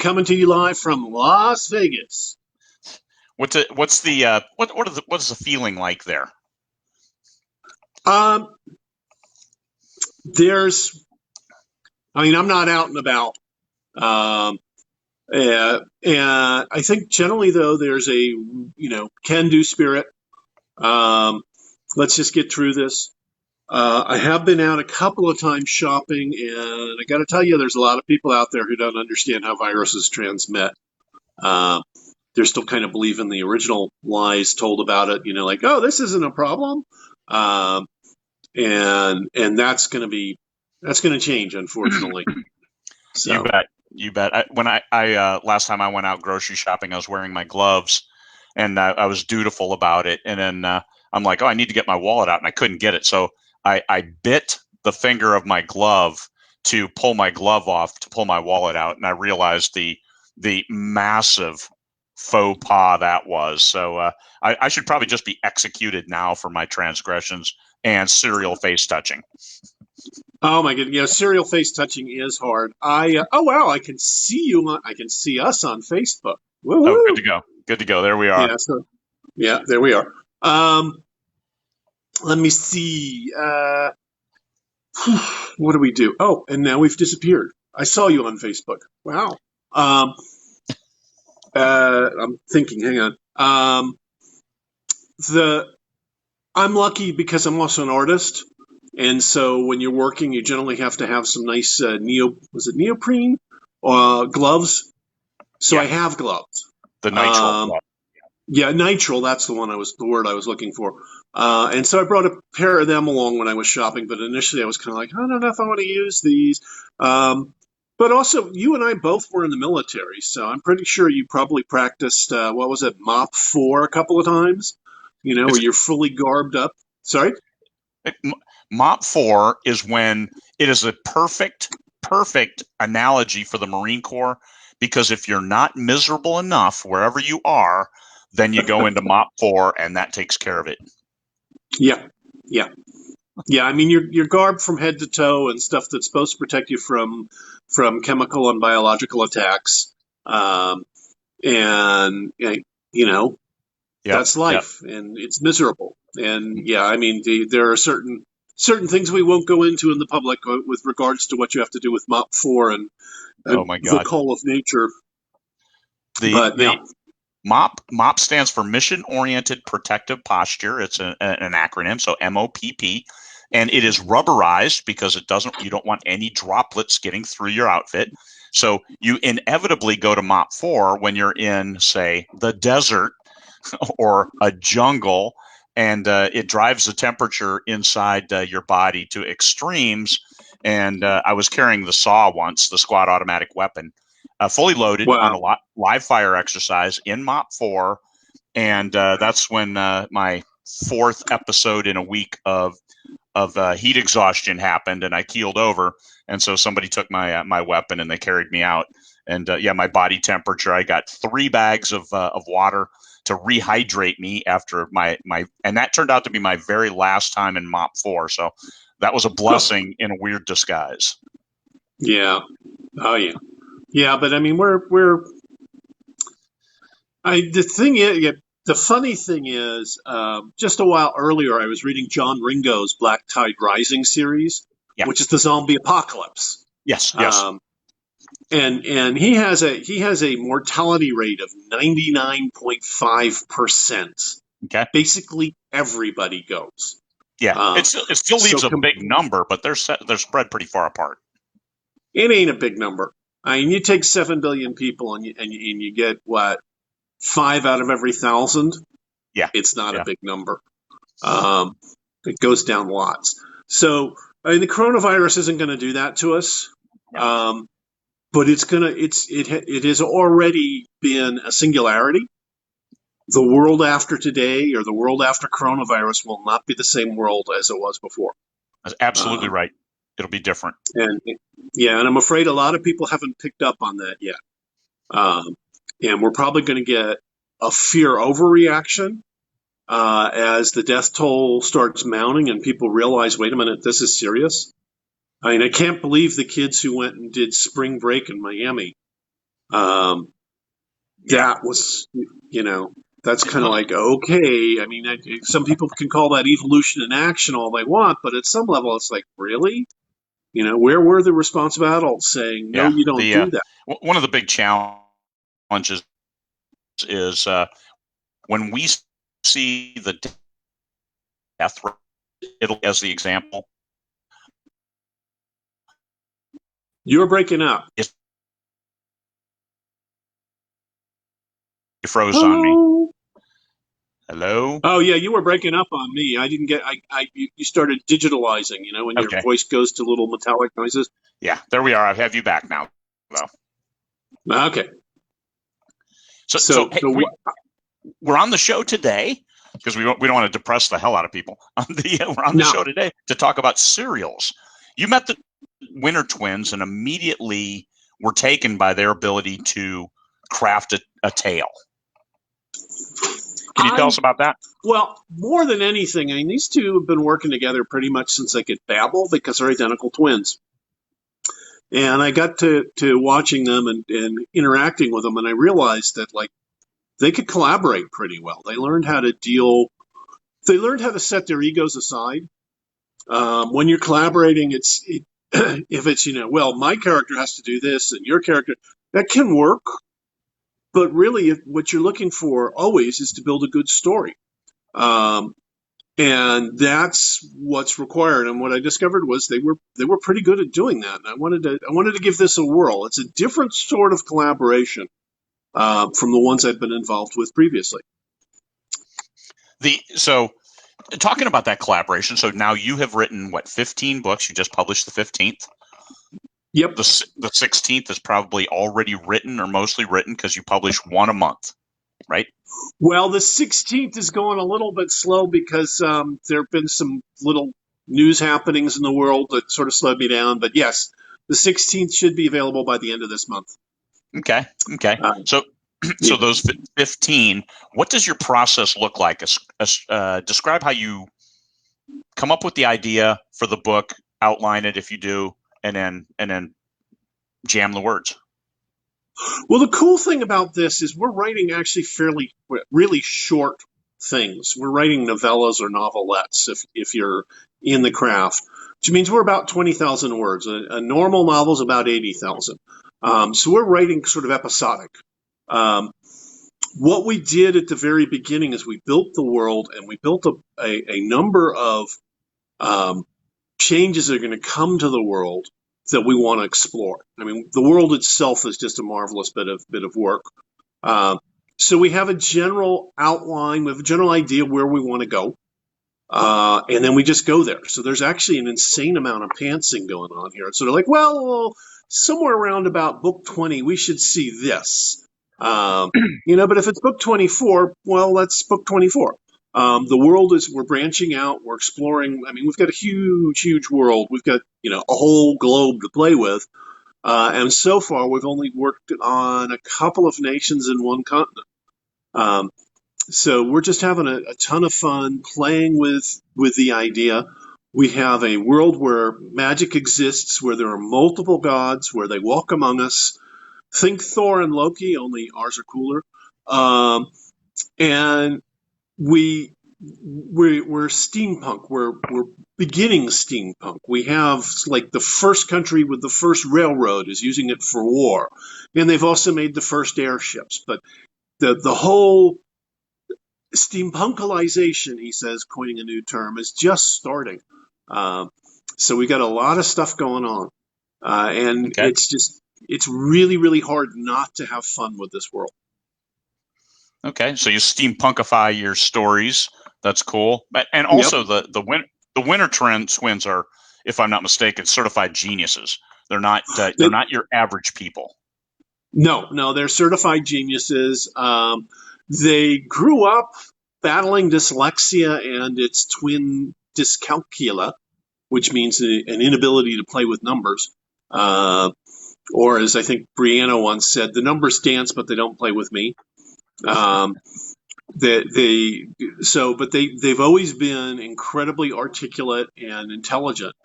coming to you live from Las Vegas. What is the feeling like there? I'm not out and about. And I think generally, though, there's a, can-do spirit. Let's just get through this. I have been out a couple of times shopping, and I got to tell you, there's a lot of people out there who don't understand how viruses transmit. They're still kind of believing the original lies told about it, like, oh, this isn't a problem. And that's going to change, unfortunately. So. You bet. When I last time I went out grocery shopping, I was wearing my gloves, and I was dutiful about it. And then I'm like, oh, I need to get my wallet out, and I couldn't get it. So I bit the finger of my glove to pull my glove off to pull my wallet out, and I realized the massive faux pas that was. So I should probably just be executed now for my transgressions and serial face touching. Oh my goodness! Yeah, serial face touching is hard. Oh wow! I can see you. I can see us on Facebook. Woo-hoo. Oh, good to go. Good to go. There we are. Yeah, there we are. Let me see. What do we do? Oh, and now we've disappeared. I saw you on Facebook. Wow. I'm thinking. Hang on. I'm lucky because I'm also an artist. And so when you're working, you generally have to have some nice neoprene gloves. So yeah. I have gloves. The nitrile glove. Yeah, nitrile. That's the word I was looking for. And so I brought a pair of them along when I was shopping. But initially I was kind of like, I don't know if I want to use these. But also, you and I both were in the military. So I'm pretty sure you probably practiced, MOP 4 a couple of times, where you're fully garbed up. Sorry? MOP 4 is when it is a perfect analogy for the Marine Corps, because if you're not miserable enough wherever you are, then you go into MOP 4 and that takes care of it. Yeah. I mean, you're garbed from head to toe and stuff that's supposed to protect you from chemical and biological attacks. That's life, and it's miserable. And yeah, I mean, there are certain things we won't go into in the public with regards to what you have to do with MOP 4 and the call of nature. MOP stands for Mission Oriented Protective Posture. It's an acronym, so MOPP, and it is rubberized because you don't want any droplets getting through your outfit. So you inevitably go to MOP 4 when you're in, say, the desert or a jungle, and it drives the temperature inside your body to extremes. And I was carrying the SAW once, the squad automatic weapon, fully loaded on a live fire exercise in MOP 4. And that's when my fourth episode in a week of heat exhaustion happened, and I keeled over. And so somebody took my weapon and they carried me out. And my body temperature, I got 3 bags of water to rehydrate me after and that turned out to be my very last time in MOP 4. So that was a blessing in a weird disguise. Yeah. Oh yeah. Yeah, but I mean, the funny thing is, just a while earlier, I was reading John Ringo's Black Tide Rising series, which is the zombie apocalypse. Yes. And he has a mortality rate of 99.5%. Okay. Basically, everybody goes. Yeah, it still leaves a big number, but they're spread pretty far apart. It ain't a big number. I mean, you take 7 billion people and you get what, 5 out of every 1,000. Yeah, it's not a big number. It goes down lots. So I mean, the coronavirus isn't going to do that to us. Yeah. But it has already been a singularity. The world after today, or the world after coronavirus, will not be the same world as it was before. That's absolutely right. It'll be different. And I'm afraid a lot of people haven't picked up on that yet. And we're probably going to get a fear overreaction as the death toll starts mounting and people realize, wait a minute, this is serious. I mean, I can't believe the kids who went and did spring break in Miami That was, that's kind of like, okay. I mean, some people can call that evolution in action all they want, but at some level, it's like, really? Where were the responsible adults saying, no, Yeah. you don't do that? One of the big challenges is when we see the death rate, it'll as the example. You're breaking up. You froze on me. Hello? Hello? Oh, yeah, you were breaking up on me. I didn't get, you started digitalizing, when your Okay. voice goes to little metallic noises. Yeah, there we are. I have you back now, though. Okay. So hey, we're on the show today because we don't want to depress the hell out of people. We're on the show today to talk about cereals. You met the Winter Twins and immediately were taken by their ability to craft a tale. Can you tell us about that? Well, more than anything, I mean, these two have been working together pretty much since they could babble because they're identical twins. And I got to watching them and interacting with them, and I realized that, like, they could collaborate pretty well. They learned how to set their egos aside. When you're collaborating, if it's, well, my character has to do this and your character, that can work. But really, what you're looking for always is to build a good story. And that's what's required. And what I discovered was they were pretty good at doing that. And I wanted to give this a whirl. It's a different sort of collaboration from the ones I've been involved with previously. So talking about that collaboration, so now you have written 15 books? You just published the 15th. Yep. The 16th is probably already written or mostly written because you publish one a month, right? Well, the 16th is going a little bit slow because there have been some little news happenings in the world that sort of slowed me down. But yes, the 16th should be available by the end of this month. Okay. So those 15, what does your process look like? Describe how you come up with the idea for the book, outline it if you do, and then jam the words. Well, the cool thing about this is we're writing actually really short things. We're writing novellas or novelettes if you're in the craft, which means we're about 20,000 words. A normal novel is about 80,000. So we're writing sort of episodic. What we did at the very beginning is we built the world and we built a number of changes that are going to come to the world that we want to explore. I mean, the world itself is just a marvelous bit of work. So we have a general outline, we have a general idea where we want to go, and then we just go there. So there's actually an insane amount of pantsing going on here. It's sort of like, well, somewhere around about book 20, we should see this. But if it's book 24, well, that's book 24. The world we're branching out, we're exploring. I mean, we've got a huge world. We've got, a whole globe to play with. And so far, we've only worked on a couple of nations in one continent. So we're just having a ton of fun playing with the idea. We have a world where magic exists, where there are multiple gods, where they walk among us. Think Thor and Loki, only ours are cooler. And we're steampunk. We're beginning steampunk. We have like the first country with the first railroad is using it for war, and they've also made the first airships. But the whole steampunkalization, he says, coining a new term, is just starting. So we got a lot of stuff going on, and it's really, really hard not to have fun with this world. Okay, so you steampunkify your stories. That's cool. And also the Winter Twins are, if I'm not mistaken, certified geniuses. They're not your average people. No, they're certified geniuses. They grew up battling dyslexia and its twin dyscalculia, which means an inability to play with numbers. Or as I think Brianna once said, the numbers dance, but they don't play with me. They've always been incredibly articulate and intelligent.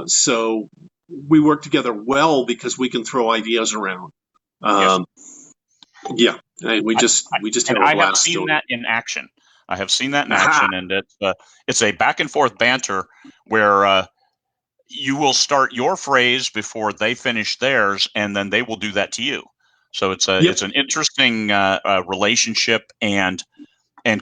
So we work together well because we can throw ideas around. Yes. Um, yeah, we just And have a I have blast seen doing that in action. I have seen that in it. Aha! action, and it's a back and forth banter where you will start your phrase before they finish theirs, and then they will do that to you. So Yep. it's an interesting relationship and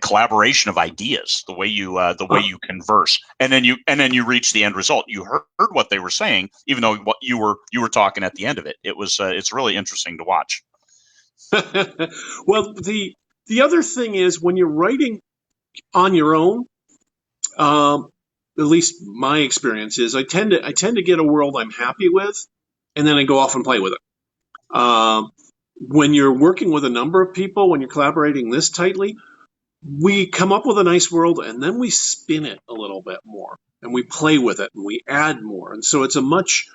collaboration of ideas. The way you converse, and then you reach the end result. You heard what they were saying, even though what you were talking at the end of it. It's really interesting to watch. Well, the other thing is when you're writing on your own, um, at least my experience is I tend to get a world I'm happy with, and then I go off and play with it. When you're working with a number of people, when you're collaborating this tightly, we come up with a nice world, and then we spin it a little bit more, and we play with it, and we add more, and so it's a much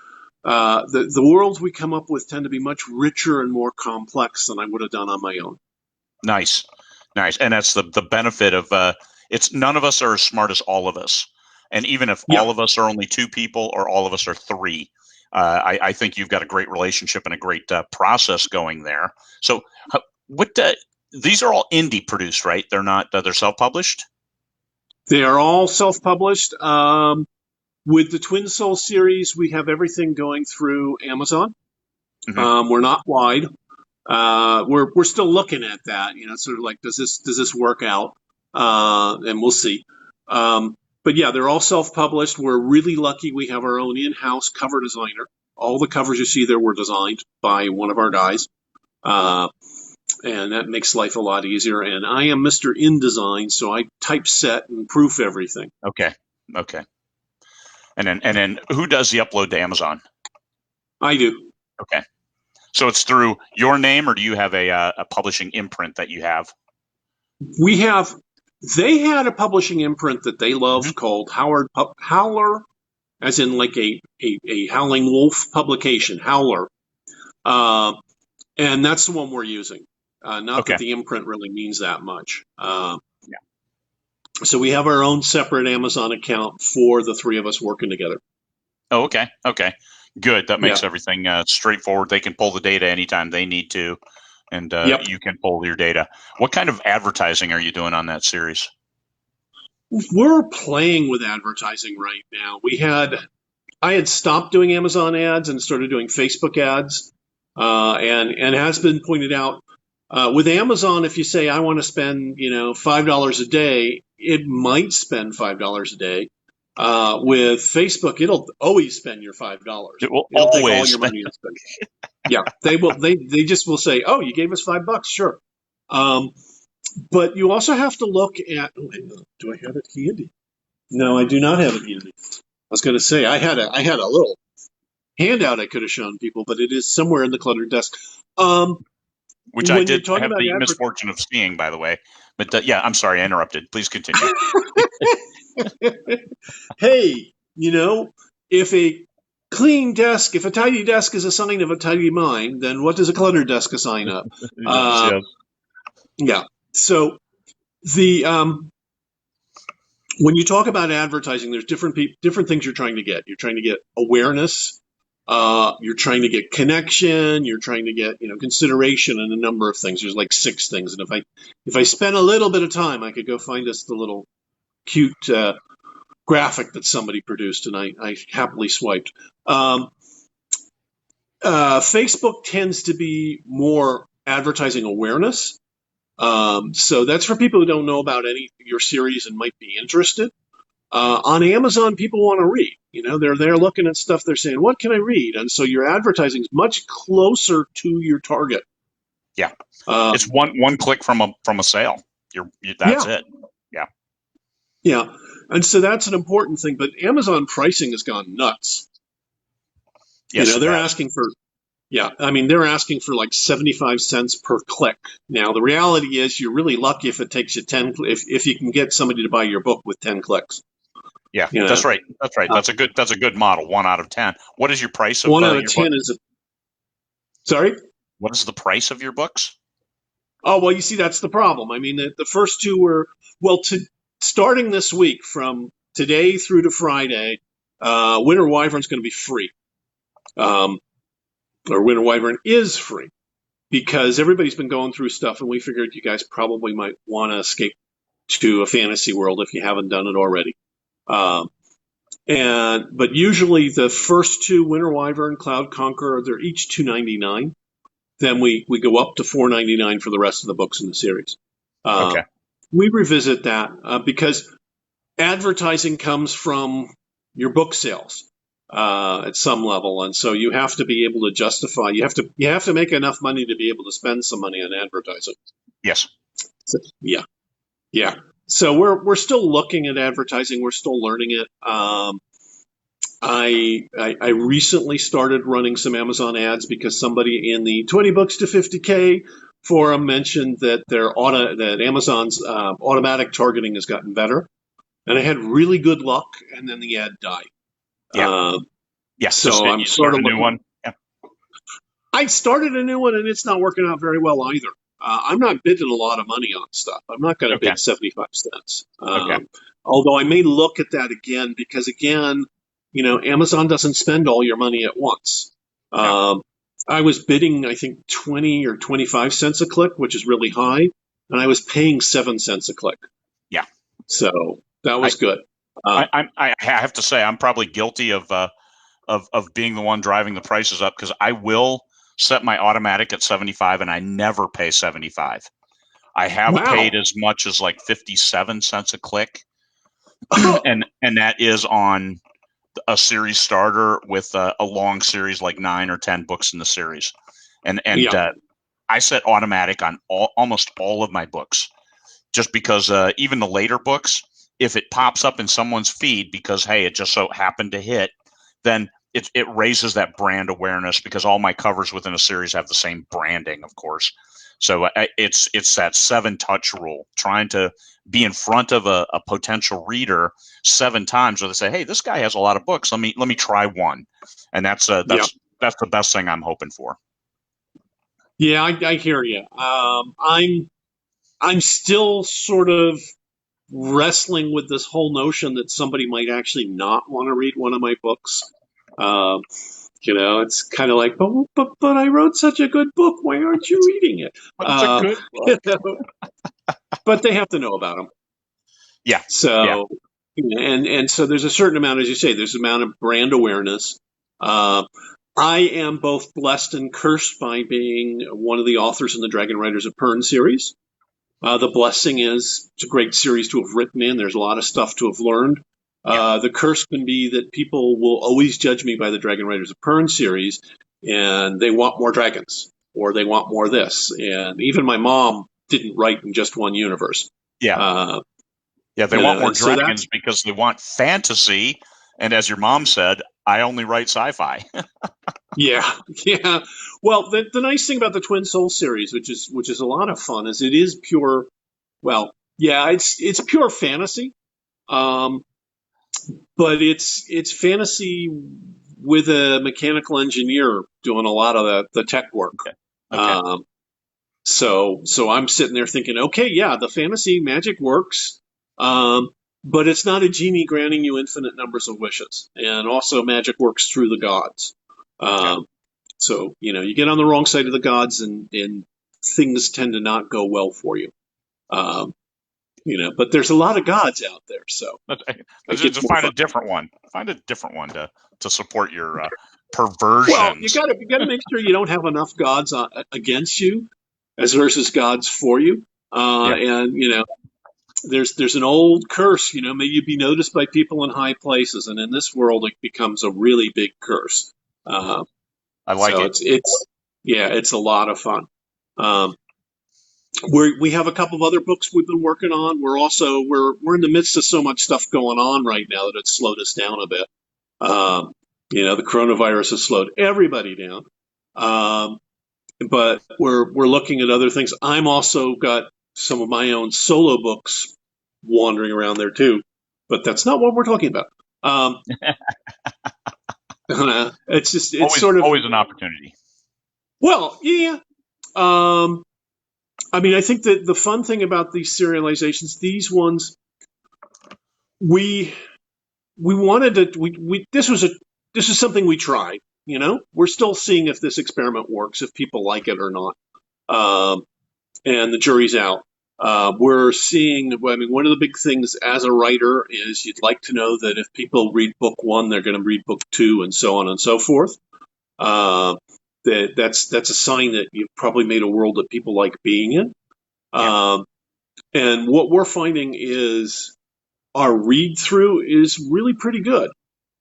the worlds we come up with tend to be much richer and more complex than I would have done on my own. Nice, and that's the benefit of it's none of us are as smart as all of us, and even if Yeah. all of us are only two people or all of us are three, I think you've got a great relationship and a great process going there. So, what these are all indie produced, right? They're not they're self published. They are all self-published. With the Twin Soul series, we have everything going through Amazon. Mm-hmm. We're not wide. We're still looking at that. Sort of like does this work out? And we'll see. But yeah, they're all self-published. We're really lucky. We have our own in-house cover designer. All the covers you see there were designed by one of our guys. And that makes life a lot easier. And I am Mr. InDesign, so I typeset and proof everything. Okay. And then who does the upload to Amazon? I do. Okay. So it's through your name, or do you have a publishing imprint that you have? They had a publishing imprint that they loved called Howler, as in like a Howling Wolf publication, Howler. And that's the one we're using. Not Okay. that the imprint really means that much. Yeah. So we have our own separate Amazon account for the three of us working together. Oh, okay. Good. That makes Yeah. everything straightforward. They can pull the data anytime they need to, and Yep. you can pull your data. What kind of advertising are you doing on that series? We're playing with advertising right now. I had stopped doing Amazon ads and started doing Facebook ads. And has been pointed out, with Amazon, if you say, I want to spend, $5 a day, it might spend $5 a day. With Facebook, it'll always spend your $5. It will It'll take all always your money and spend it. Yeah, they will. They just will say, "Oh, you gave us $5, sure." But you also have to look at. Oh, hang on. Do I have it handy? No, I do not have it handy. I was going to say I had a little handout I could have shown people, but it is somewhere in the cluttered desk. Which I did have the misfortune of seeing, by the way. But yeah, I'm sorry, I interrupted. Please continue. Hey, if a clean desk, if a tidy desk is a sign of a tidy mind, then what does a cluttered desk a sign of? Yes. Yeah. So the when you talk about advertising, there's different things you're trying to get. You're trying to get awareness. You're trying to get connection. You're trying to get consideration and a number of things. There's like 6 things, and if I spent a little bit of time, I could go find us the little cute graphic that somebody produced, and I happily swiped. Facebook tends to be more advertising awareness. So that's for people who don't know about your series and might be interested. On Amazon, people want to read. They're looking at stuff. They're saying, "What can I read?" And so your advertising is much closer to your target. Yeah, it's one click from a sale. That's it. Yeah, and so that's an important thing. But Amazon pricing has gone nuts. Yes, they're asking for. Yeah, I mean, they're asking for like 75 cents per click. Now, the reality is you're really lucky if it takes you 10, if you can get somebody to buy your book with 10 clicks. Yeah, that's right. That's a good model. 1 out of 10. What is your price of 1 out of your 10 book? Sorry? What is the price of your books? Oh, well, you see, that's the problem. I mean, the first 2 were, starting this week from today through to Friday, Winter Wyvern's going to be free. Or Winter Wyvern is free. because everybody's been going through stuff, and we figured you guys probably might want to escape to a fantasy world if you haven't done it already. Um, but usually the first two, Winter Wyvern, Cloud Conqueror, they're each $2.99. Then we go up to $4.99 for the rest of the books in the series. Okay. We revisit that because advertising comes from your book sales at some level, and so you have to be able to justify. You have to make enough money to be able to spend some money on advertising. Yes. So, yeah. So we're still looking at advertising. We're still learning it. I recently started running some Amazon ads because somebody in the 20 books to 50K forum mentioned that that Amazon's automatic targeting has gotten better, and I had really good luck, and then the ad died. Yeah. So I'm sort of a new one. Yeah. I started a new one, and it's not working out very well either. I'm not bidding a lot of money on stuff. I'm not going to bid 75 cents. Although I may look at that again because, again, Amazon doesn't spend all your money at once. I was bidding, I think, 20 or 25 cents a click, which is really high, and I was paying 7 cents a click. Yeah. So that was good. I have to say I'm probably guilty of being the one driving the prices up because I will set my automatic at 75 and I never pay 75. I have paid as much as like 57 cents a click, and that is on a series starter with a long series like 9 or 10 books in the series, and I set automatic on almost all of my books, just because even the later books, if it pops up in someone's feed because hey, it just so happened to hit, then it raises that brand awareness because all my covers within a series have the same branding, of course. So it's that 7 touch rule, trying to be in front of a potential reader 7 times where they say, hey, this guy has a lot of books. Let me try one. And that's the best thing I'm hoping for. Yeah, I hear you. I'm still sort of wrestling with this whole notion that somebody might actually not want to read one of my books. It's kind of like, but I wrote such a good book. Why aren't you reading it? It's a good book. But they have to know about them. Yeah. So, and so there's a certain amount, as you say, there's an amount of brand awareness. I am both blessed and cursed by being one of the authors in the Dragon Riders of Pern series. The blessing is it's a great series to have written in. There's a lot of stuff to have learned. The curse can be that people will always judge me by the Dragon Riders of Pern series, and they want more dragons, or they want more this. And even my mom didn't write in just one universe. They want more dragons because they want fantasy. And as your mom said, I only write sci-fi. Yeah. Well, the nice thing about the Twin Soul series, which is a lot of fun, is it is pure. Well, yeah, it's pure fantasy, but it's fantasy with a mechanical engineer doing a lot of the tech work. Okay. So I'm sitting there thinking, okay, yeah, the fantasy magic works, but it's not a genie granting you infinite numbers of wishes, and also magic works through the gods. So, you get on the wrong side of the gods and things tend to not go well for you. But there's a lot of gods out there. So just find a different one. Find a different one to support your perversions. Well, you got to make sure you don't have enough gods against you as versus gods for you. And, there's an old curse, may you be noticed by people in high places. And in this world, it becomes a really big curse. I like it. It's a lot of fun. We have a couple of other books we've been working on. We're in the midst of so much stuff going on right now that it's slowed us down a bit. The coronavirus has slowed everybody down. But we're looking at other things. I'm also got some of my own solo books wandering around there too, but that's not what we're talking about. It's always an opportunity. Well, yeah. I think that the fun thing about these serializations, these ones, we wanted to. This is something we tried. We're still seeing if this experiment works, if people like it or not. and the jury's out. We're seeing, I mean, one of the big things as a writer is you'd like to know that if people read book one, they're going to read book two, and so on and so forth. That's a sign that you've probably made a world that people like being in. And what we're finding is our read through is really pretty good.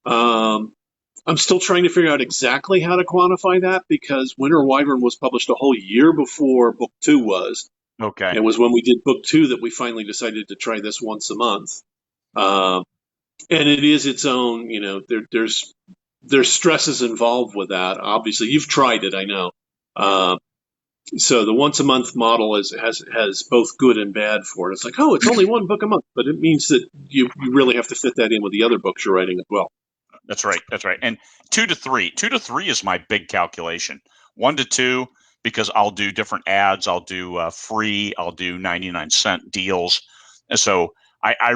I'm still trying to figure out exactly how to quantify that because Winter Wyvern was published a whole year before book two was. Okay. It was when we did book two that we finally decided to try this once a month. And it is its own, you know, there's stresses involved with that. Obviously, you've tried it, I know. So the once a month model has both good and bad for it. It's like, oh, it's only one book a month, but it means that you really have to fit that in with the other books you're writing as well. That's right. That's right. And 2 to 3. 2 to 3 is my big calculation. 1 to 2, because I'll do different ads. I'll do free. I'll do 99-cent deals. And so I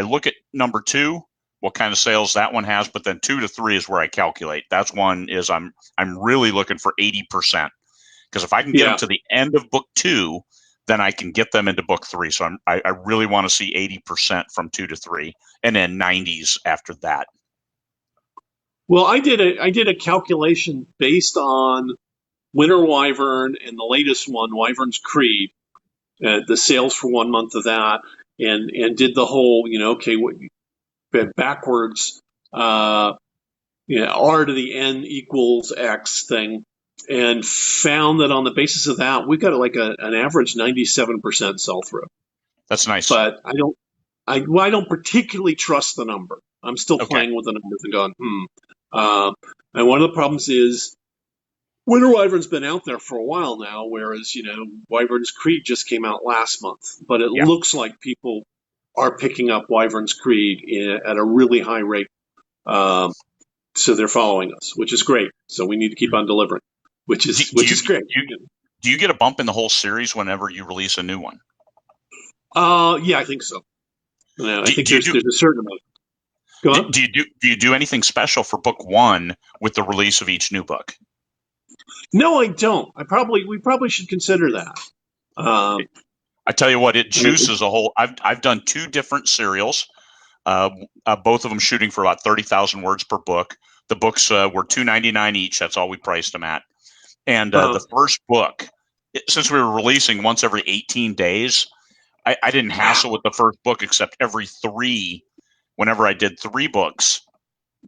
look at number 2, what kind of sales that one has, but then 2 to 3 is where I calculate. That's one is I'm really looking for 80%. Because if I can get them to the end of book 2, then I can get them into book 3. So I really want to see 80% from 2 to 3, and then 90s after that. Well, I did a calculation based on Winter Wyvern and the latest one, Wyvern's Creed, the sales for 1 month of that, and did the whole, you know, okay, backwards, R to the N equals X thing, and found that on the basis of that, we got like an average 97% sell through. That's nice. But I don't particularly trust the number. I'm still playing with the numbers and going, and one of the problems is Winter Wyvern's been out there for a while now, whereas, you know, Wyvern's Creed just came out last month. But it looks like people are picking up Wyvern's Creed at a really high rate. So they're following us, which is great. So we need to keep on delivering, which is great. Do you get a bump in the whole series whenever you release a new one? Yeah, I think so. I think there's a certain amount. Go on. Do you do anything special for book 1 with the release of each new book? No, I don't. We probably should consider that. I tell you what, it juices a whole. I've done 2 different serials, both of them shooting for about 30,000 words per book. The books were $2.99 each. That's all we priced them at. And the first book, since we were releasing once every 18 days, I didn't hassle with the first book except every 3. Whenever I did 3 books,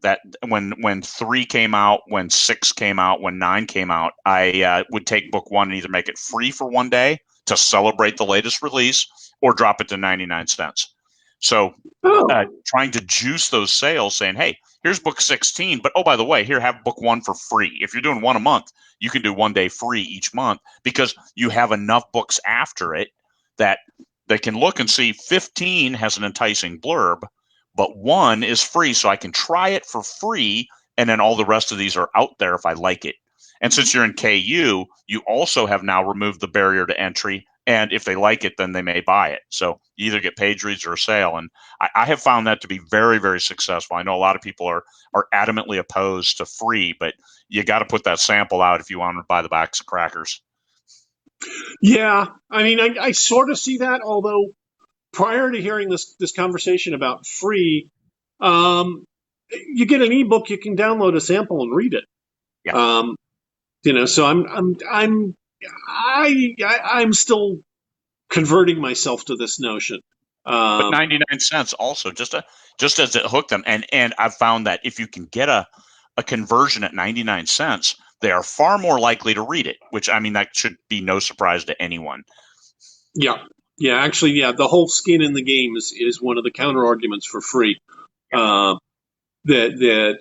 that when 3 came out, when 6 came out, when 9 came out, I would take book 1 and either make it free for one day to celebrate the latest release or drop it to 99 cents. So trying to juice those sales, saying, hey, here's book 16, but oh, by the way, here, have book 1 for free. If you're doing 1 a month, you can do 1 day free each month because you have enough books after it that they can look and see 15 has an enticing blurb, but 1 is free, so I can try it for free, and then all the rest of these are out there if I like it. And since you're in KU, you also have now removed the barrier to entry, and if they like it, then they may buy it. So you either get page reads or a sale, and I have found that to be very, very successful. I know a lot of people are adamantly opposed to free, but you got to put that sample out if you want to buy the box of crackers. Yeah, I mean, I sort of see that, although prior to hearing this conversation about free, you get an ebook, you can download a sample and read it. Yeah. You know, so I'm still converting myself to this notion. But 99 cents also, just as it hooked them, and I've found that if you can get a conversion at 99 cents, they are far more likely to read it. Which, I mean, that should be no surprise to anyone. Yeah. Yeah, actually, the whole skin in the game is one of the counter arguments for free. That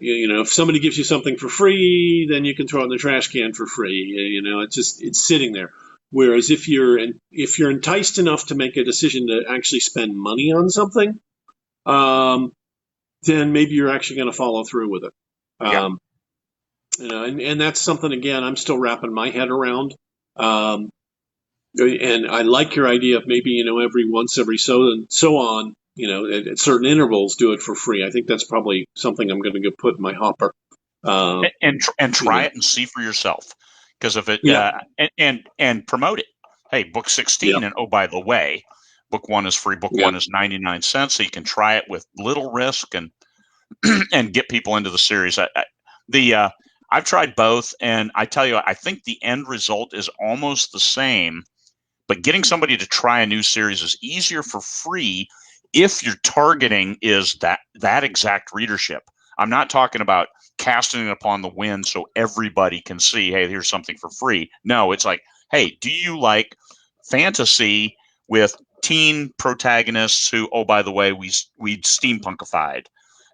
you know, if somebody gives you something for free, then you can throw it in the trash can for free. You know, it's sitting there. Whereas if you're enticed enough to make a decision to actually spend money on something, then maybe you're actually going to follow through with it. You know, and that's something, again, I'm still wrapping my head around. And I like your idea of maybe, you know, every so on, you know, at certain intervals, do it for free. I think that's probably something I'm going to go put in my hopper. And try it and see for yourself. because if it Yeah. and promote it. Hey, book 16, Yeah. and oh, by the way, book 1 is free. Book Yeah. 1 is 99 cents, so you can try it with little risk and and get people into the series. I've tried both, and I tell you, I think the end result is almost the same. But getting somebody to try a new series is easier for free if your targeting is that exact readership. I'm not talking about casting it upon the wind so everybody can see, hey, here's something for free. No, it's like, hey, do you like fantasy with teen protagonists who, oh, by the way, we steampunkified?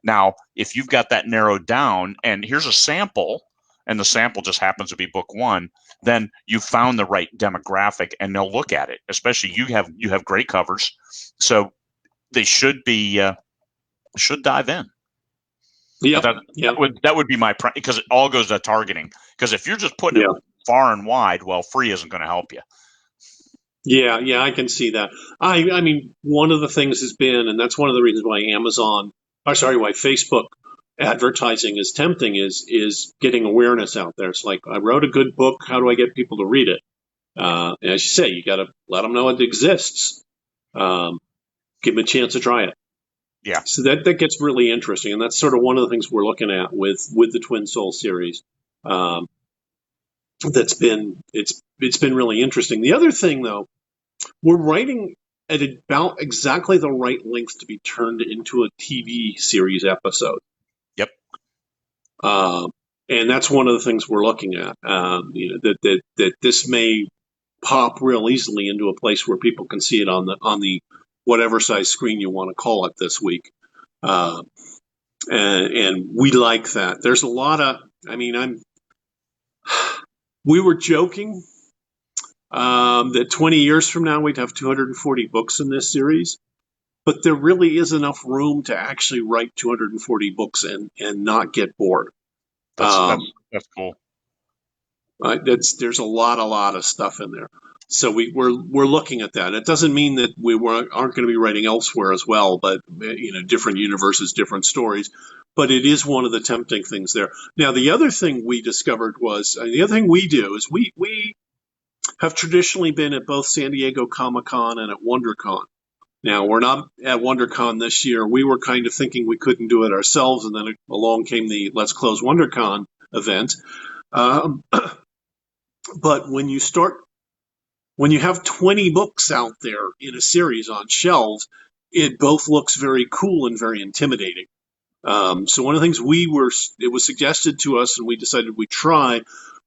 Now, if you've got that narrowed down, and here's a sample, and the sample just happens to be book 1, then you've found the right demographic, and they'll look at it. Especially you have great covers, so they should dive in. But Yep. that Yep. that would be my because it all goes to targeting. Because if you're just putting Yeah. it far and wide, well, free isn't going to help you. Yeah. Yeah. I can see that. I mean, one of the things has been, and that's one of the reasons why why Facebook advertising is tempting is getting awareness out there. It's like, I wrote a good book. How do I get people to read it? And as you say, you got to let them know it exists. Give them a chance to try it. Yeah. So that gets really interesting, and that's sort of one of the things we're looking at with the Twin Soul series. It's been really interesting. The other thing, though, we're writing at about exactly the right length to be turned into a TV series episode. Yep. And that's one of the things we're looking at. That this may pop real easily into a place where people can see it on the whatever size screen you want to call it this week. And we like that. There's a lot of, we were joking that 20 years from now we'd have 240 books in this series, but there really is enough room to actually write 240 books and not get bored. That's cool. There's a lot of stuff in there. So we're looking at that. It doesn't mean that we aren't going to be writing elsewhere as well, but different universes, different stories. But it is one of the tempting things there. Now, the other thing we discovered was the other thing we do is we have traditionally been at both San Diego Comic-Con and at WonderCon. Now, we're not at WonderCon this year. We were kind of thinking we couldn't do it ourselves, and then along came the Let's Close WonderCon event. But when you have 20 books out there in a series on shelves, it both looks very cool and very intimidating. So one of the things it was suggested to us, and we decided we'd try,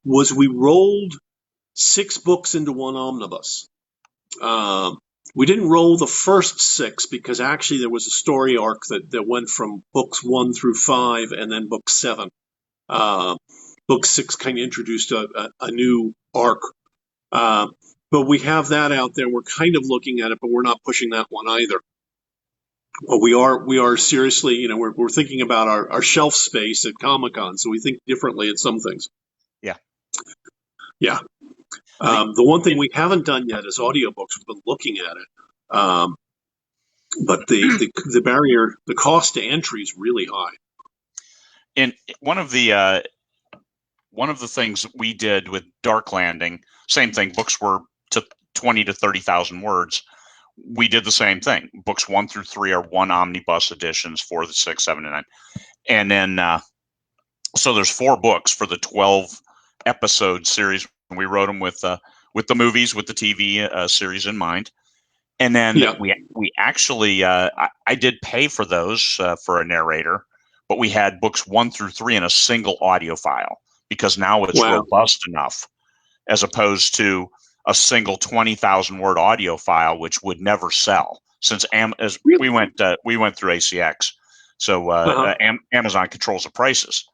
was we rolled 6 books into one omnibus. We didn't roll the first 6 because actually there was a story arc that went from books 1 through 5 and then book 7. Book 6 kind of introduced a new arc. But we have that out there. We're kind of looking at it, but we're not pushing that one either. Well, we are seriously, we're thinking about our shelf space at Comic-Con, so we think differently at some things. Yeah. Yeah. The one thing we haven't done yet is audiobooks. We've been looking at it. But the barrier, the cost to entry is really high. And one of the things we did with Dark Landing, same thing, books were to 20 to 30,000 words. We did the same thing. Books 1 through 3 are one omnibus editions, 4 to 6, 7 to 9. And then, so there's 4 books for the 12 episode series. We wrote them with the movies, with the TV series in mind. And then we actually, I did pay for those for a narrator, but we had books 1 through 3 in a single audio file because now it's robust enough, as opposed to a single 20,000 word audio file, which would never sell since we went through ACX. So Amazon controls the prices.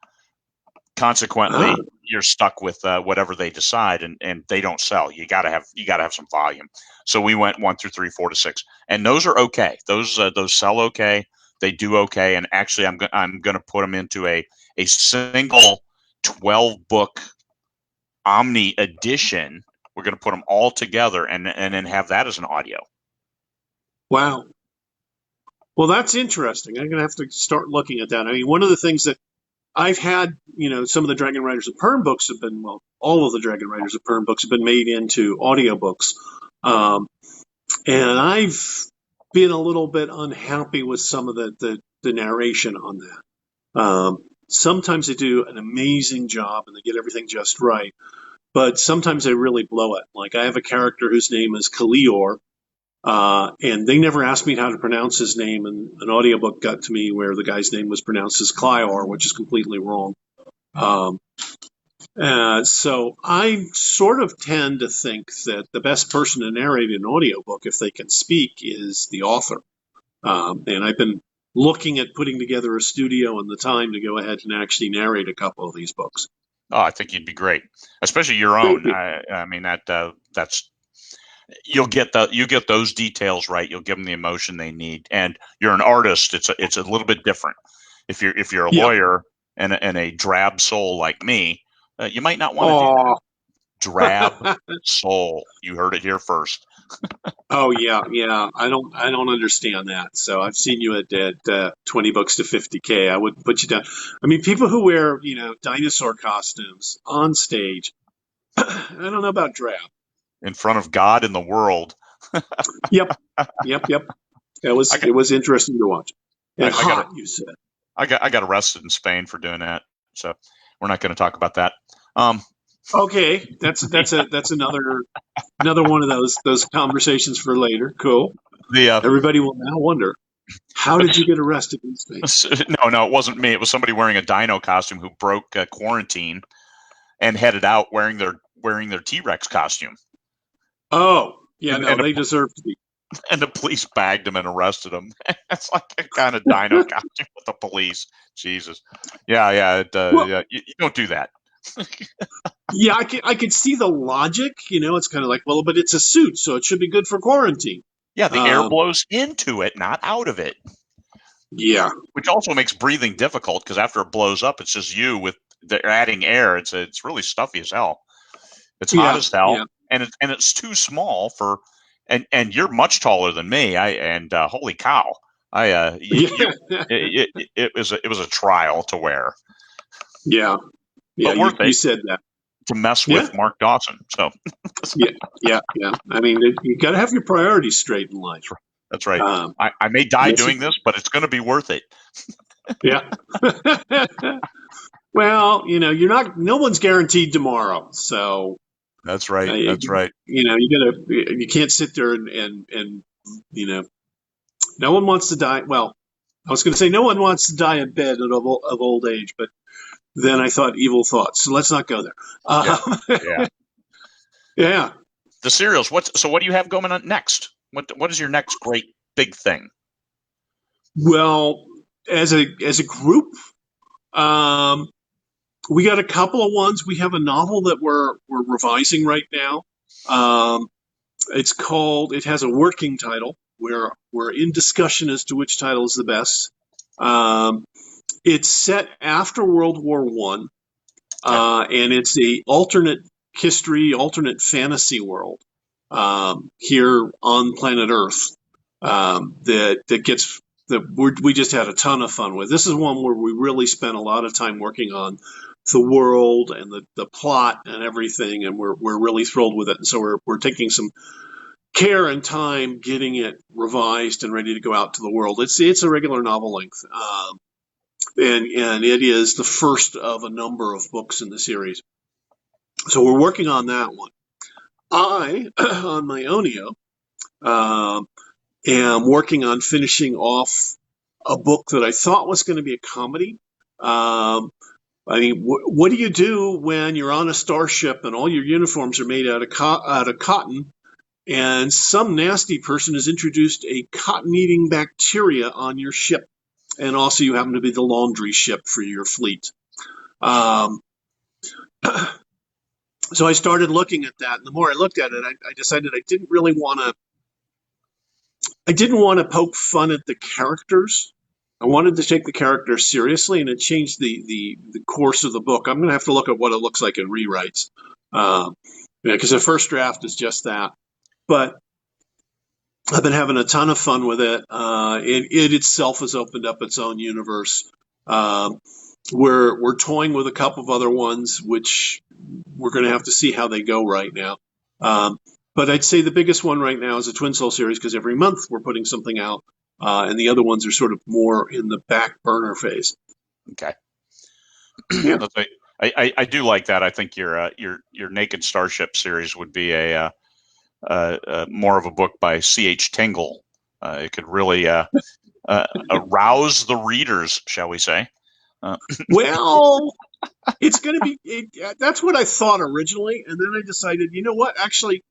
Consequently, you're stuck with whatever they decide, and they don't sell. You gotta have some volume. So we went 1 through 3, 4 to 6, and those are okay. Those sell okay. They do okay. And actually, I'm gonna put them into a single 12 book Omni edition. We're gonna put them all together and then have that as an audio. Wow. Well, that's interesting. I'm gonna have to start looking at that. I mean, one of the things that I've had, some of the Dragon Riders of Pern books have been, well, all of the Dragon Riders of Pern books have been made into audiobooks. And I've been a little bit unhappy with some of the narration on that. Sometimes they do an amazing job and they get everything just right, but sometimes they really blow it. Like I have a character whose name is Kalior, and they never asked me how to pronounce his name, and an audiobook got to me where the guy's name was pronounced as Clior, which is completely wrong. So I sort of tend to think that the best person to narrate an audiobook, if they can speak, is the author. And I've been looking at putting together a studio and the time to go ahead and actually narrate a couple of these books. Oh, I think you'd be great, especially your own. You. I mean that's you get those details right. You'll give them the emotion they need, and you're an artist. It's a little bit different. If you're a lawyer and a drab soul like me, you might not want to do that. Drab soul. You heard it here first. Oh yeah. I don't understand that. So I've seen you at 20 bucks to 50K. I wouldn't put you down. I mean, people who wear dinosaur costumes on stage. I don't know about drab. In front of God and the world. Yep. It was interesting to watch. And hot, you said. I got arrested in Spain for doing that. So we're not going to talk about that. Okay, that's another one of those conversations for later. Cool. Everybody will now wonder, how did you get arrested in Spain? No, it wasn't me. It was somebody wearing a dino costume who broke quarantine and headed out wearing their T-Rex costume. Oh, yeah, they deserve to be. And the police bagged him and arrested him. It's like a kind of dino costume with the police. Jesus. Yeah. You don't do that. Yeah, I could see the logic. It's kind of like, well, but it's a suit, so it should be good for quarantine. Yeah, the air blows into it, not out of it. Yeah. Which also makes breathing difficult because after it blows up, it's just you with they're adding air. It's really stuffy as hell. It's hot as hell, and it's too small for. And you're much taller than me. Holy cow! It was a trial to wear. Yeah, but worth it. You said that to mess with Mark Dawson. So yeah. I mean, you got to have your priorities straight in life. That's right. I may die doing this, but it's going to be worth it. Yeah. Well, you're not. No one's guaranteed tomorrow, so. That's right. That's right. You can't sit there and no one wants to die. Well, I was going to say no one wants to die in bed of old age, but then I thought evil thoughts. So let's not go there. Yeah. The serials. What do you have going on next? What is your next great big thing? Well, as a group, we got a couple of ones. We have a novel that we're revising right now. It has a working title. We're in discussion as to which title is the best. It's set after World War I, and it's a alternate history, alternate fantasy world here on planet Earth we just had a ton of fun with. This is one where we really spent a lot of time working on the world and the plot and everything, and we're really thrilled with it. And so we're taking some care and time getting it revised and ready to go out to the world. It's a regular novel length, and it is the first of a number of books in the series. So we're working on that one. I, on my ownio, am working on finishing off a book that I thought was going to be a comedy. I mean, what do you do when you're on a starship and all your uniforms are made out of cotton, and some nasty person has introduced a cotton-eating bacteria on your ship, and also you happen to be the laundry ship for your fleet? So I started looking at that, and the more I looked at it, I decided I didn't want to poke fun at the characters. I wanted to take the characters seriously, and it changed the course of the book. I'm going to have to look at what it looks like in rewrites, because the first draft is just that. But I've been having a ton of fun with it. It itself has opened up its own universe. we're toying with a couple of other ones, which we're going to have to see how they go right now. But I'd say the biggest one right now is the Twin Soul series because every month we're putting something out, and the other ones are sort of more in the back burner phase. Okay. Yeah. I do like that. I think your Naked Starship series would be a more of a book by C.H. Tingle. It could really arouse the readers, shall we say? Well, it's going to be. That's what I thought originally, and then I decided, you know what? Actually,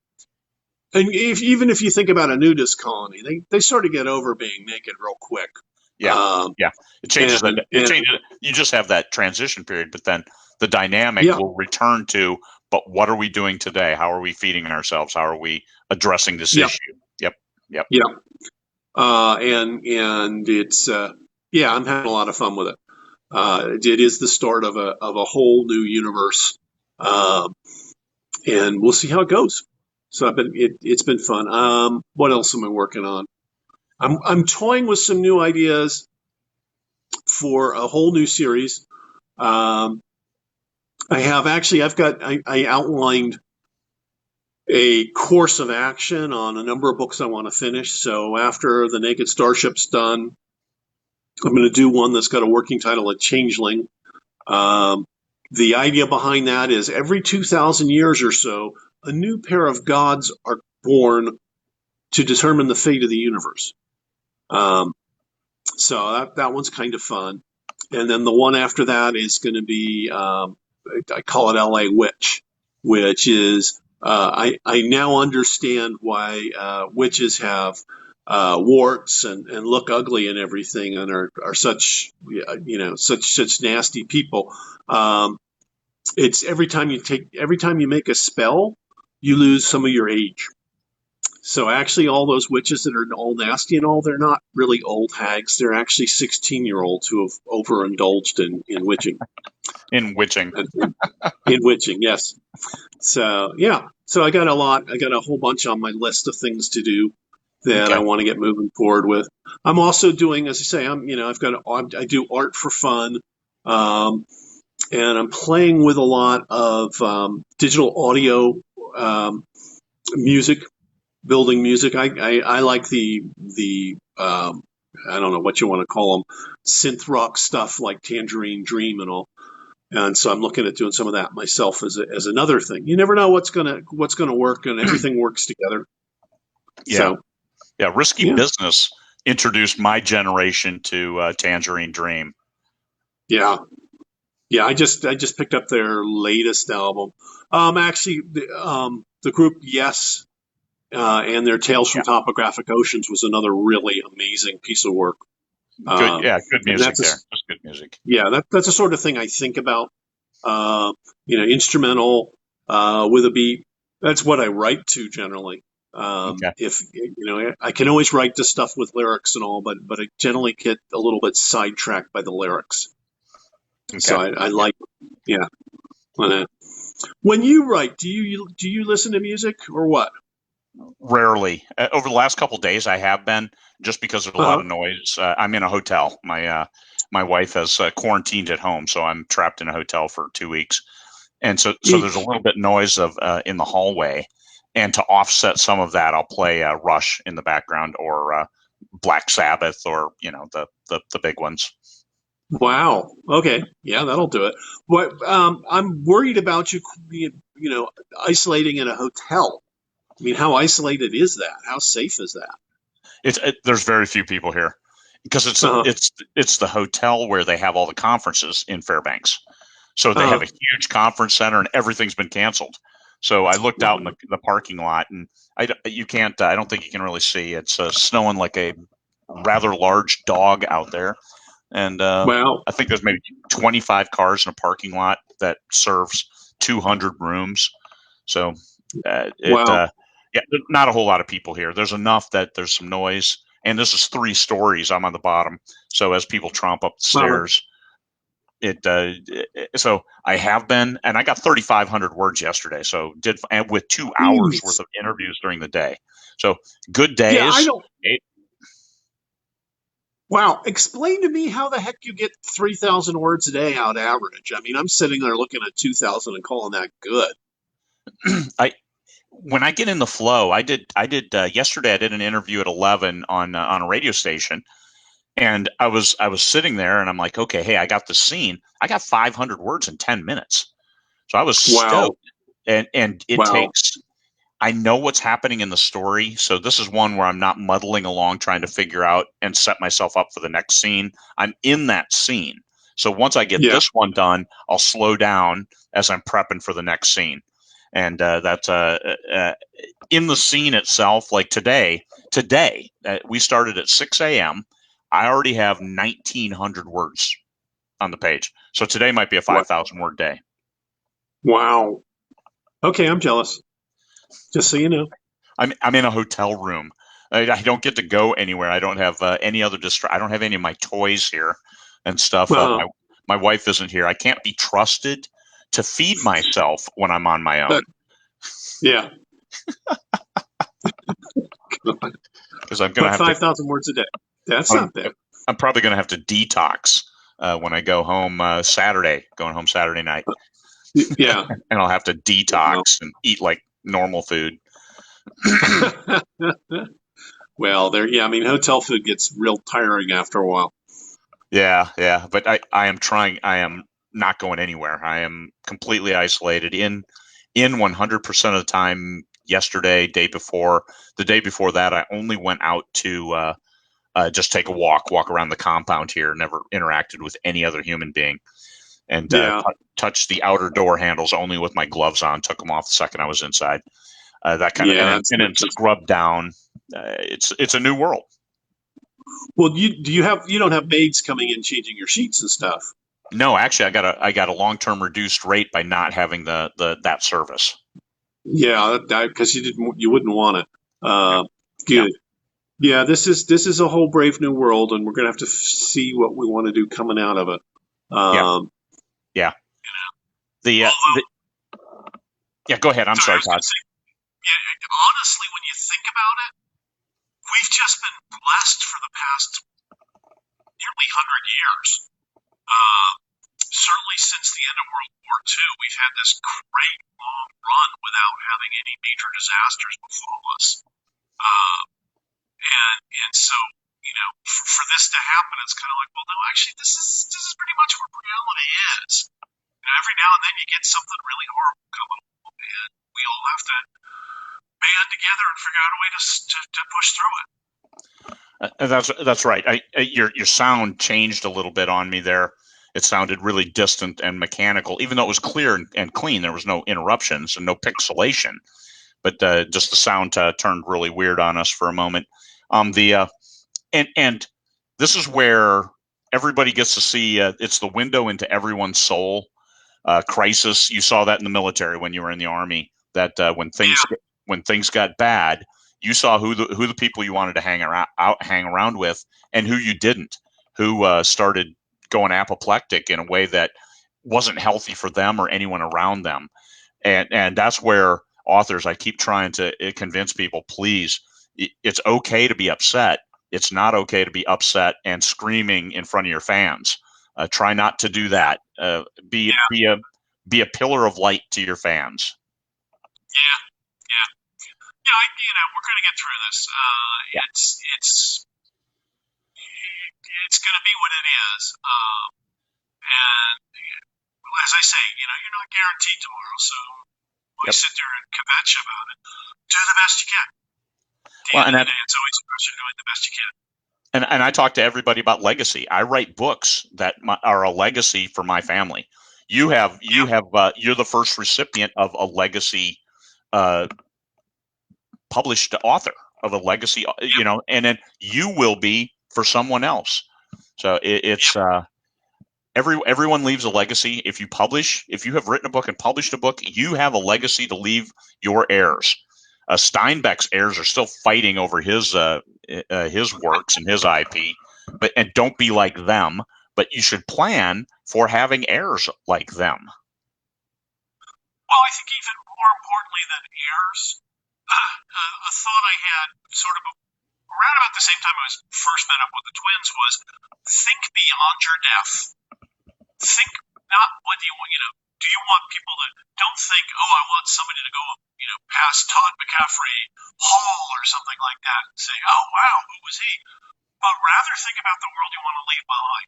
and even if you think about a nudist colony, they sort of get over being naked real quick. Yeah, yeah. It changes that. It changes. You just have that transition period, but then the dynamic will return to. But what are we doing today? How are we feeding ourselves? How are we addressing this issue? Yep. Yeah. And it's I'm having a lot of fun with it. It is the start of a whole new universe, and we'll see how it goes. So it's been fun. What else am I working on? I'm toying with some new ideas for a whole new series. I outlined a course of action on a number of books I want to finish. So after the Naked Starship's done, I'm going to do one that's got a working title of Changeling. The idea behind that is every 2,000 years or so, a new pair of gods are born to determine the fate of the universe. So that one's kind of fun. And then the one after that is going to be, I call it LA Witch, which is, I now understand why witches have warts and look ugly and everything and are such, such nasty people. It's every time you make a spell, you lose some of your age. So actually, all those witches that are all nasty and all, they're not really old hags. They're actually 16-year-olds who have overindulged in witching. In witching. In witching, yes. So, yeah. So I got a whole bunch on my list of things to do that I want to get moving forward with. I'm also doing, as I say, I do art for fun. And I'm playing with a lot of digital audio music. Building music. I like the I don't know what you want to call them, synth rock stuff like Tangerine Dream and all. And so I'm looking at doing some of that myself as another thing. You never know what's gonna work, and everything works together. Yeah, Risky Business introduced my generation to Tangerine Dream. Yeah. I just picked up their latest album. Actually, the group Yes. And their Tales from Topographic Oceans was another really amazing piece of work. Good music there. That's good music. Yeah, that's the sort of thing I think about. Instrumental with a beat. That's what I write to generally. If I can always write the stuff with lyrics and all, but I generally get a little bit sidetracked by the lyrics. Okay. So I like, when you write, do you listen to music or what? Rarely. Over the last couple of days, I have been, just because of a lot of noise. I'm in a hotel. My wife has quarantined at home, so I'm trapped in a hotel for 2 weeks, and so there's a little bit noise of in the hallway. And to offset some of that, I'll play Rush in the background, or Black Sabbath, or the big ones. Wow. Okay. Yeah, that'll do it. But I'm worried about you, isolating in a hotel. I mean, how isolated is that? How safe is that? There's very few people here because it's the hotel where they have all the conferences in Fairbanks. So they have a huge conference center, and everything's been canceled. So I looked out in the parking lot, and I don't think you can really see. It's snowing like a rather large dog out there. And I think there's maybe 25 cars in a parking lot that serves 200 rooms. So not a whole lot of people here. There's enough that there's some noise. And this is 3 stories. I'm on the bottom. So as people tromp up the stairs, so I have been, and I got 3,500 words yesterday. So and with 2 hours worth of interviews during the day. So good days. Yeah, Wow. Explain to me how the heck you get 3,000 words a day out average. I mean, I'm sitting there looking at 2,000 and calling that good. I when I get in the flow, I did yesterday. I did an interview at 11 on a radio station, and I was sitting there, and I'm like, okay, hey, I got the scene. I got 500 words in 10 minutes, so I was Wow. stoked. And it Wow. takes. I know what's happening in the story, so this is one where I'm not muddling along trying to figure out and set myself up for the next scene. I'm in that scene. So once I get Yeah. this one done, I'll slow down as I'm prepping for the next scene. And that's in the scene itself. Like today we started at 6 a.m. I already have 1,900 words on the page. So today might be a Wa- 5,000 word day. Wow. Okay, I'm jealous. Just so you know. I'm in a hotel room. I don't get to go anywhere. I don't have any other I don't have any of my toys here and stuff. Uh, My wife isn't here. I can't be trusted to feed myself when I'm on my but own yeah, because I'm gonna but have to. 5,000 words a day. That's I'm, not bad. I'm probably gonna have to detox when I go home Saturday. Going home Saturday night, Yeah. and I'll have to Well, detox and eat like normal food. well, there. Yeah, I mean, hotel food gets real tiring after a while. Yeah, yeah. But I am trying. I am not going anywhere. I am completely isolated in 100% of the time. Yesterday, the day before that, I only went out to just take a walk around the compound here. Never interacted with any other human being, and Yeah, touched the outer door handles only with my gloves on. Took them off the second I was inside. That kind of, yeah, that's and then just. scrub down. It's a new world. Well, you don't have maids coming in changing your sheets and stuff. No, actually, I got a long term reduced rate by not having the that service. Yeah, because you wouldn't want it. Yeah, yeah, Good. Yeah, this is a whole brave new world, and we're gonna have to see what we want to do coming out of it. yeah, Um, yeah. The yeah. Go ahead. I'm sorry, I sorry, was going Todd. to say, yeah, honestly, when you think about it, we've just been blessed for the past nearly 100 years. Uh, Certainly since the end of World War II, we've had this great long run without having any major disasters befall us. Uh, and so, for this to happen, it's kind of like, well, no, actually, this is pretty much what reality is. Every now and then you get something really horrible coming along, and we all have to band together and figure out a way to push through it. That's right. Your sound changed a little bit on me there. It sounded really distant and mechanical, even though it was clear and clean. There was no interruptions and no pixelation, but just the sound turned really weird on us for a moment. The and this is where everybody gets to see. It's the window into everyone's soul. Crisis. You saw that in the military when you were in the army. That Yeah, when things got bad, you saw who the people you wanted to hang around with, and who you didn't. Who started going apoplectic in a way that wasn't healthy for them or anyone around them. And that's where authors. I keep trying to convince people, please, it's okay to be upset. It's not okay to be upset and screaming in front of your fans. Try not to do that. yeah, Be a pillar of light to your fans. yeah, yeah. Yeah, we're going to get through this. Yeah. It's going to be what it is. And as I say, you're not guaranteed tomorrow, so why Yep. sit there and kvetch about it? Do the best you can. At the Well, end and of that, the day, it's always a question of doing the best you can. and I talk to everybody about legacy. I write books that are a legacy for my family. Yeah, You're the first recipient of a legacy uh, published author of a legacy, yeah, and then you will be for someone else. So it's yeah, everyone leaves a legacy. If you have written a book and published a book, you have a legacy to leave your heirs. Steinbeck's heirs are still fighting over his works and his IP, and don't be like them. But you should plan for having heirs like them. Well, I think even more importantly than heirs, a thought I had sort of around about the same time I was first met up with the twins was think beyond your death. Think not what do you want, do you want people to don't think, oh, I want somebody to go, past Todd McCaffrey Hall or something like that and say, oh, wow, who was he? But rather think about the world you want to leave behind.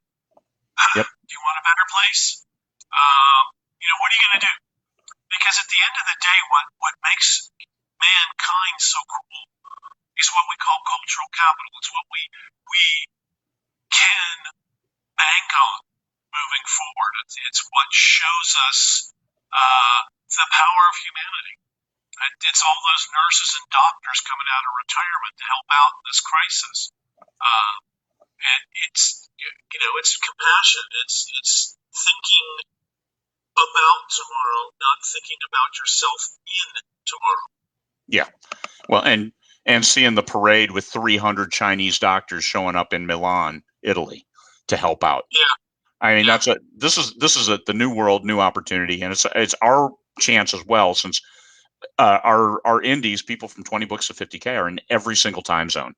Yep. Do you want a better place? What are you going to do? Because at the end of the day, what makes mankind so cool is what we call cultural capital. It's what we can bank on moving forward. It's what shows us the power of humanity. It's all those nurses and doctors coming out of retirement to help out in this crisis. And it's compassion. It's thinking about tomorrow, not thinking about yourself in tomorrow. Yeah. Well, and seeing the parade with 300 Chinese doctors showing up in Milan, Italy, to help out. Yeah. I mean, this is the new world, new opportunity, and it's our chance as well, since our indies, people from 20 books to 50K, are in every single time zone.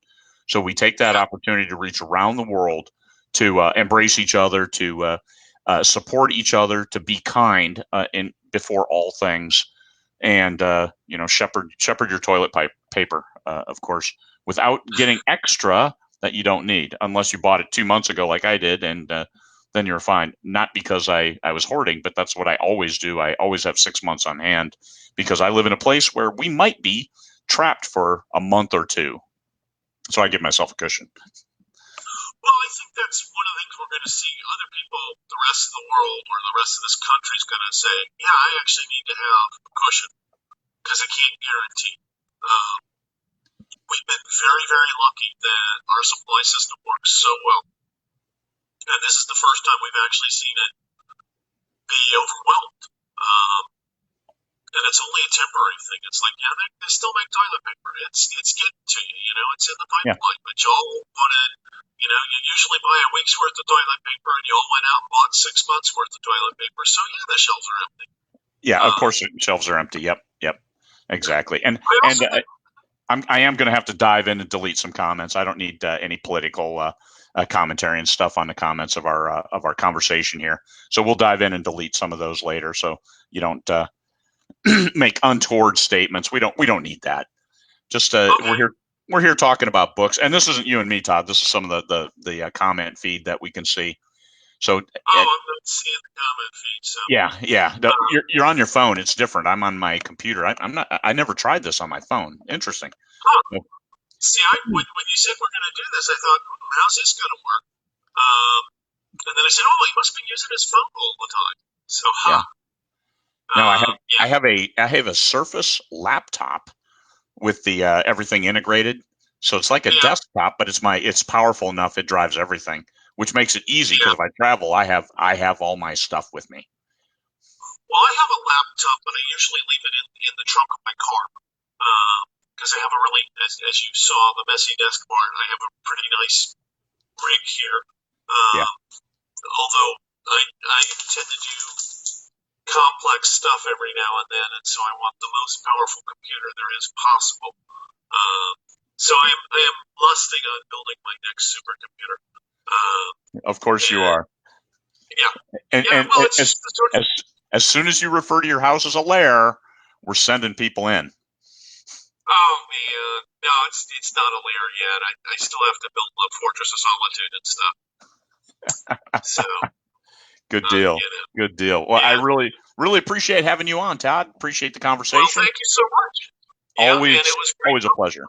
So we take that opportunity to reach around the world, to embrace each other, to support each other, to be kind before all things, and shepherd your toilet paper, of course, without getting extra that you don't need, unless you bought it 2 months ago, like I did, and then you're fine. Not because I was hoarding, but that's what I always do. I always have 6 months on hand because I live in a place where we might be trapped for a month or two. So I give myself a cushion. Well, I think that's one of the things we're going to see. Other people, the rest of the world or the rest of this country is going to say, yeah, I actually need to have a cushion because I can't guarantee. We've been very, very lucky that our supply system works so well. And this is the first time we've actually seen it be overwhelmed. And it's only a temporary thing. It's like, yeah, they still make toilet paper. It's getting to you, it's in the pipeline. Yeah. But y'all wanted, you usually buy a week's worth of toilet paper, and y'all went out and bought 6 months worth of toilet paper. So yeah, the shelves are empty. Yeah, of course, the shelves are empty. Yep, exactly. And I am going to have to dive in and delete some comments. I don't need any political commentary and stuff on the comments of our conversation here. So we'll dive in and delete some of those later, so you don't make untoward statements. We don't need that. Just we're here talking about books, and this isn't you and me, Todd. This is some of the comment feed that we can see. So I'm not seeing the comment feed. So yeah. You're on your phone. It's different. I'm on my computer. I'm not. I never tried this on my phone. Interesting. See, when you said we're going to do this, I thought, how's this going to work? And then I said, oh, he must be using his phone all the time. So No, I have a Surface laptop with the everything integrated. So it's like a desktop, but it's powerful enough it drives everything, which makes it easy because if I travel, I have all my stuff with me. Well, I have a laptop, but I usually leave it in the trunk of my car because I have a really, as you saw, the messy desk bar. I have a pretty nice rig here. Although I tend to do complex stuff every now and then, and so I want the most powerful computer there is possible. So I am lusting on building my next supercomputer. Of course you are. Yeah. And well, it's just the sort of, as soon as you refer to your house as a lair, we're sending people in. Oh man, no, it's not a lair yet. I still have to build a Fortress of Solitude and stuff. So good deal. Good deal. Well, I really appreciate having you on, Todd. Appreciate the conversation. Well, thank you so much. Always, and it was great. Always a pleasure.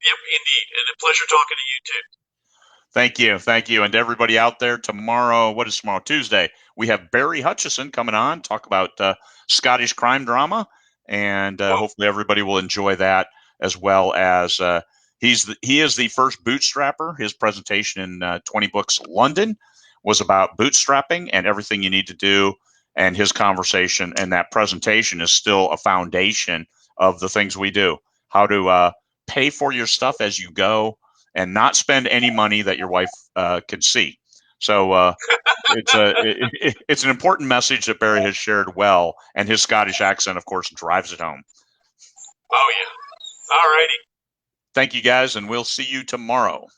Yep, indeed, and a pleasure talking to you too. Thank you, and to everybody out there. Tomorrow, what is tomorrow? Tuesday. We have Barry Hutchison coming on, talk about Scottish crime drama, and hopefully everybody will enjoy that, as well as he is the first bootstrapper. His presentation in 20 Books London was about bootstrapping and everything you need to do, and his conversation and that presentation is still a foundation of the things we do. How to pay for your stuff as you go and not spend any money that your wife can see. So it's an important message that Barry has shared well, and his Scottish accent, of course, drives it home. Oh, yeah. All righty. Thank you, guys, and we'll see you tomorrow.